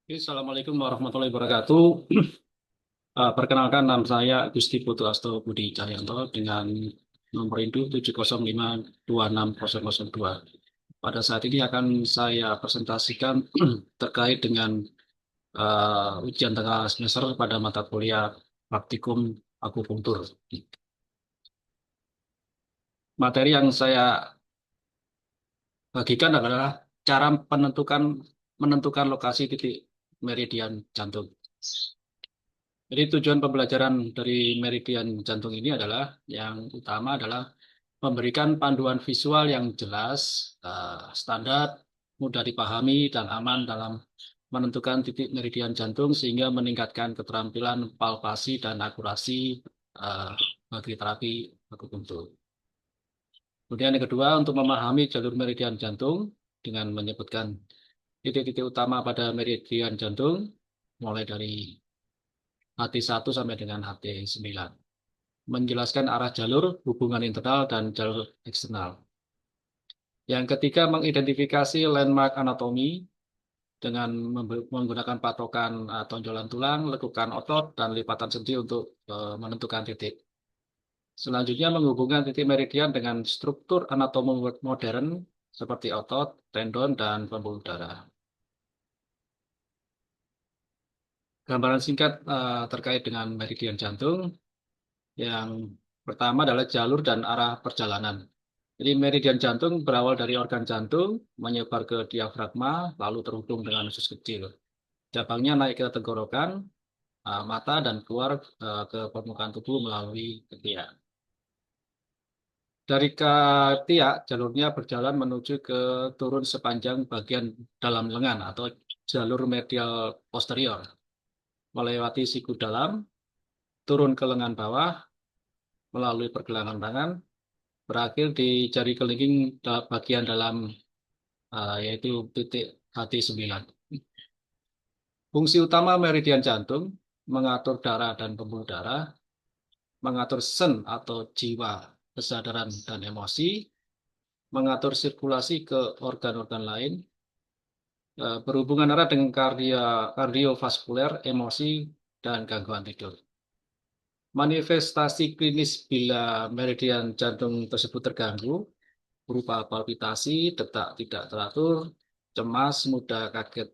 Oke, Assalamualaikum warahmatullahi wabarakatuh. Perkenalkan nama saya Gusti Putu Asto Budi Cahyanto dengan nomor induk 705526002. Pada saat ini akan saya presentasikan terkait dengan ujian tengah semester pada mata kuliah praktikum akupunktur. Materi yang saya bagikan adalah cara menentukan lokasi titik meridian jantung. Jadi tujuan pembelajaran dari meridian jantung ini adalah yang utama adalah memberikan panduan visual yang jelas, standar, mudah dipahami, dan aman dalam menentukan titik meridian jantung sehingga meningkatkan keterampilan palpasi dan akurasi eh, bagi terapi akupunktur. Kemudian yang kedua, untuk memahami jalur meridian jantung dengan menyebutkan titik-titik utama pada meridian jantung, mulai dari HT1 sampai dengan HT9. Menjelaskan arah jalur, hubungan internal, dan jalur eksternal. Yang ketiga, mengidentifikasi landmark anatomi dengan menggunakan patokan tonjolan tulang, lekukan otot, dan lipatan sendi untuk menentukan titik. Selanjutnya, menghubungkan titik meridian dengan struktur anatomi modern seperti otot, tendon, dan pembuluh darah. Gambaran singkat terkait dengan meridian jantung. Yang pertama adalah jalur dan arah perjalanan. Jadi meridian jantung berawal dari organ jantung, menyebar ke diafragma, lalu terhubung dengan usus kecil. Cabangnya naik ke tenggorokan, mata, dan keluar ke permukaan tubuh melalui ketiak. Dari ketiak, jalurnya berjalan menuju ke turun sepanjang bagian dalam lengan atau jalur medial posterior, melewati siku dalam, turun ke lengan bawah, melalui pergelangan tangan, berakhir di jari kelingking bagian dalam yaitu titik HT9. Fungsi utama meridian jantung mengatur darah dan pembuluh darah, mengatur sen atau jiwa, kesadaran dan emosi, mengatur sirkulasi ke organ-organ lain, berhubungan erat dengan kardiovaskuler, emosi, dan gangguan tidur. Manifestasi klinis bila meridian jantung tersebut terganggu berupa palpitasi, detak tidak teratur, cemas, mudah kaget,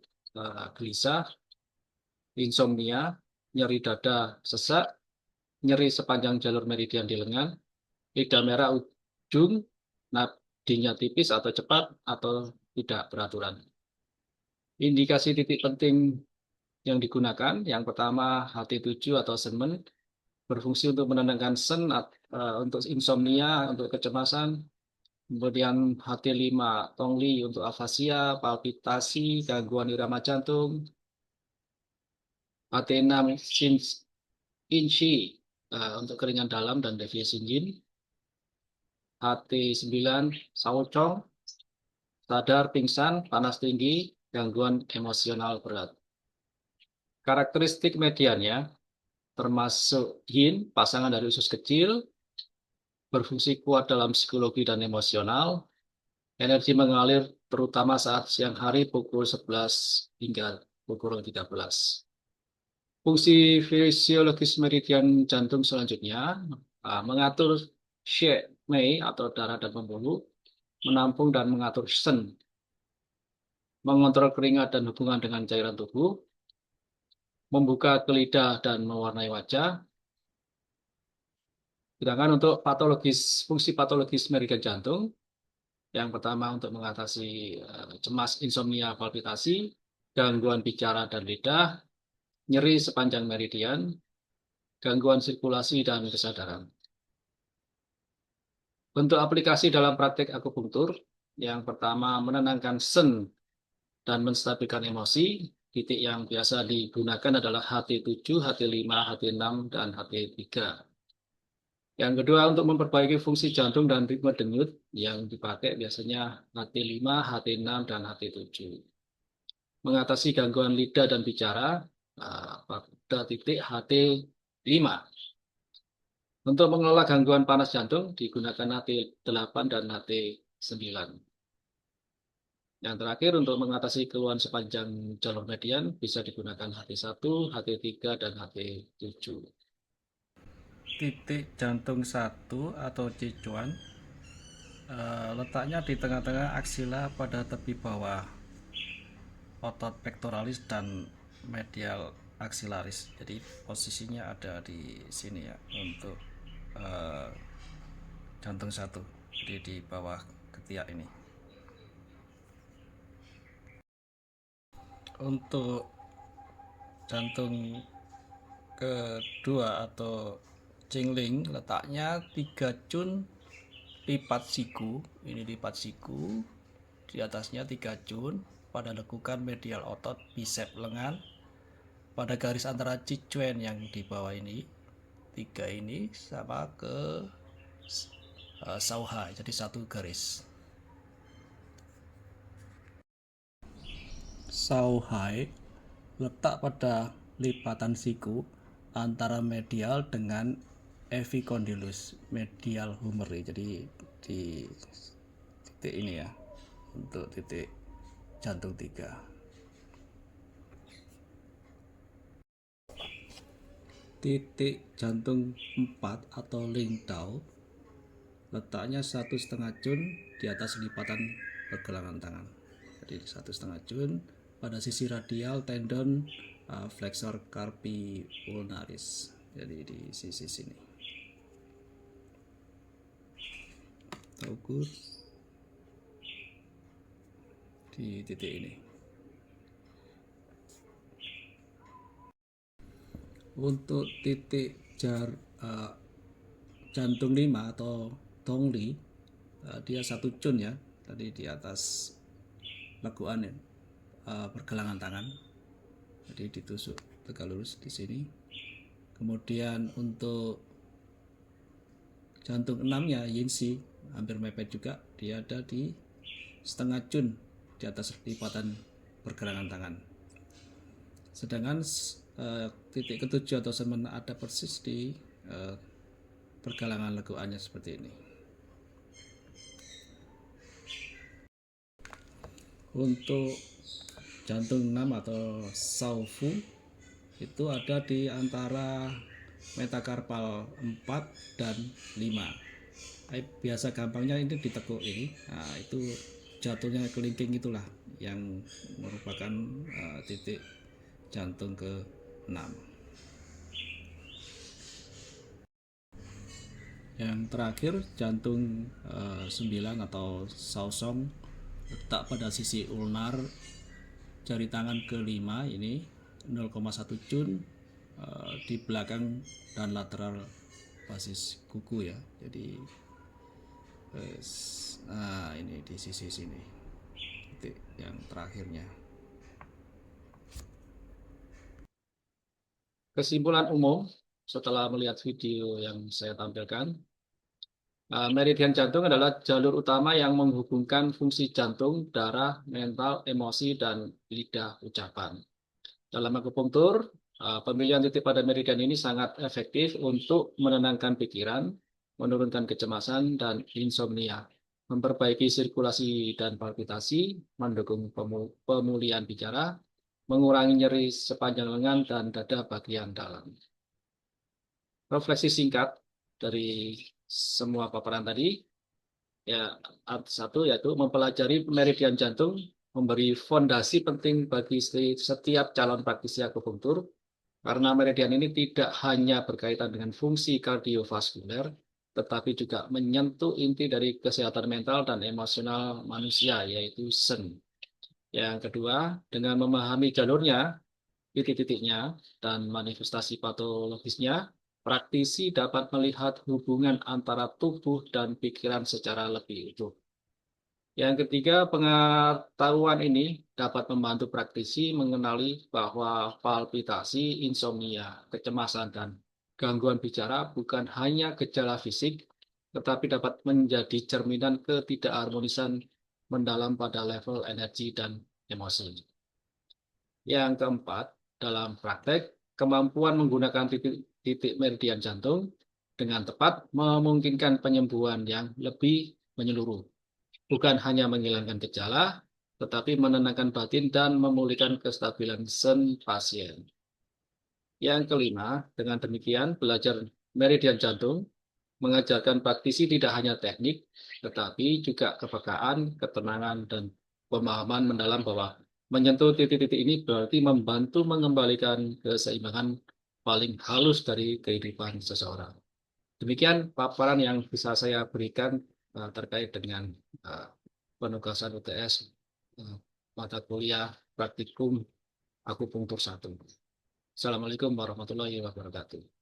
gelisah, insomnia, nyeri dada sesak, nyeri sepanjang jalur meridian di lengan, lidah merah ujung, nadinya tipis atau cepat, atau tidak beraturan. Indikasi titik penting yang digunakan, yang pertama HT7 atau semen, berfungsi untuk menenangkan sen, untuk insomnia, untuk kecemasan. Kemudian HT5 tongli untuk afasia, palpitasi, gangguan irama jantung. HT6 inci untuk keringan dalam dan deviasi yin. HT9 saocong, sadar, pingsan, panas tinggi, gangguan emosional berat. Karakteristik mediannya termasuk yin, pasangan dari usus kecil, berfungsi kuat dalam psikologi dan emosional, energi mengalir terutama saat siang hari pukul 11 hingga pukul 13. Fungsi fisiologis meridian jantung selanjutnya mengatur Xie Mei atau darah dan pembuluh, menampung dan mengatur Shen, mengontrol keringat dan hubungan dengan cairan tubuh, membuka ke lidah dan mewarnai wajah. Sedangkan untuk fungsi patologis meridian jantung, yang pertama untuk mengatasi cemas, insomnia, palpitasi, gangguan bicara dan lidah, nyeri sepanjang meridian, gangguan sirkulasi dan kesadaran. Bentuk aplikasi dalam praktek akupunktur, yang pertama menenangkan sen dan menstabilkan emosi. Titik yang biasa digunakan adalah HT7, HT5, HT6, dan HT3. Yang kedua, untuk memperbaiki fungsi jantung dan ritme denyut, yang dipakai biasanya HT5, HT6, dan HT7. Mengatasi gangguan lidah dan bicara pada titik HT5. Untuk mengelola gangguan panas jantung, digunakan HT8 dan HT9. Yang terakhir, untuk mengatasi keluhan sepanjang jalur median bisa digunakan HT1, HT3, dan HT7. Titik jantung 1 atau cicuan letaknya di tengah-tengah aksila pada tepi bawah otot pectoralis dan medial axillaris. Jadi posisinya ada di sini ya untuk eh, jantung 1. Jadi di bawah ketiak ini. Untuk jantung kedua atau cingling letaknya 3 cun lipat siku, ini lipat siku, di atasnya 3 cun pada lekukan medial otot bisep lengan pada garis antara cicuen yang di bawah ini, 3 ini sama ke sauhai, jadi satu garis. Sauhai letak pada lipatan siku antara medial dengan epicondylus medial humeri. Jadi di titik ini ya untuk titik jantung 3. Titik jantung 4 atau Lingdao letaknya 1,5 cun di atas lipatan pergelangan tangan. Jadi 1,5 cun pada sisi radial tendon flexor carpi ulnaris. Jadi di sisi sini. Ukur di titik ini. Untuk titik jantung 5 atau Dongli, dia 1 cun ya, tadi di atas lekuan ya, pergelangan tangan. Jadi ditusuk tegak lurus di sini. Kemudian untuk jantung 6 ya Yinsi, hampir mepet juga, dia ada di 1/2 cun di atas lipatan pergelangan tangan. Sedangkan titik ketujuh atau semen ada persis di pergelangan lekuannya seperti ini. Untuk jantung 6 atau Saufu itu ada di antara metakarpal 4 dan 5. Biasa gampangnya ini ditekuk ini. Nah, itu jatuhnya kelingking itulah yang merupakan titik jantung ke-6. Yang terakhir jantung 9 atau Saosong letak pada sisi ulnar jari tangan ke-5 ini 0,1 cun di belakang dan lateral basis kuku ya. Jadi nah ini di sisi sini titik yang terakhirnya. Kesimpulan umum setelah melihat video yang saya tampilkan, meridian jantung adalah jalur utama yang menghubungkan fungsi jantung, darah, mental, emosi, dan lidah ucapan. Dalam akupunktur, pemilihan titik pada meridian ini sangat efektif untuk menenangkan pikiran, menurunkan kecemasan dan insomnia, memperbaiki sirkulasi dan palpitasi, mendukung pemulihan bicara, mengurangi nyeri sepanjang lengan dan dada bagian dalam. Refleksi singkat dari semua paparan tadi, ya, satu yaitu mempelajari meridian jantung memberi fondasi penting bagi setiap calon praktisi akupunktur, karena meridian ini tidak hanya berkaitan dengan fungsi kardiovaskuler, tetapi juga menyentuh inti dari kesehatan mental dan emosional manusia, yaitu Shen. Yang kedua, dengan memahami jalurnya, titik-titiknya, dan manifestasi patologisnya, praktisi dapat melihat hubungan antara tubuh dan pikiran secara lebih utuh. Yang ketiga, pengetahuan ini dapat membantu praktisi mengenali bahwa palpitasi, insomnia, kecemasan, dan gangguan bicara bukan hanya gejala fisik, tetapi dapat menjadi cerminan ketidakharmonisan mendalam pada level energi dan emosi. Yang keempat, dalam praktek, kemampuan menggunakan titik meridian jantung dengan tepat memungkinkan penyembuhan yang lebih menyeluruh. Bukan hanya menghilangkan gejala, tetapi menenangkan batin dan memulihkan kestabilan sen pasien. Yang kelima, dengan demikian belajar meridian jantung mengajarkan praktisi tidak hanya teknik, tetapi juga kepekaan, ketenangan, dan pemahaman mendalam bahwa menyentuh titik-titik ini berarti membantu mengembalikan keseimbangan paling halus dari kehidupan seseorang. Demikian paparan yang bisa saya berikan terkait dengan uh, penugasan UTS mata kuliah praktikum akupunktur 1. Assalamualaikum warahmatullahi wabarakatuh.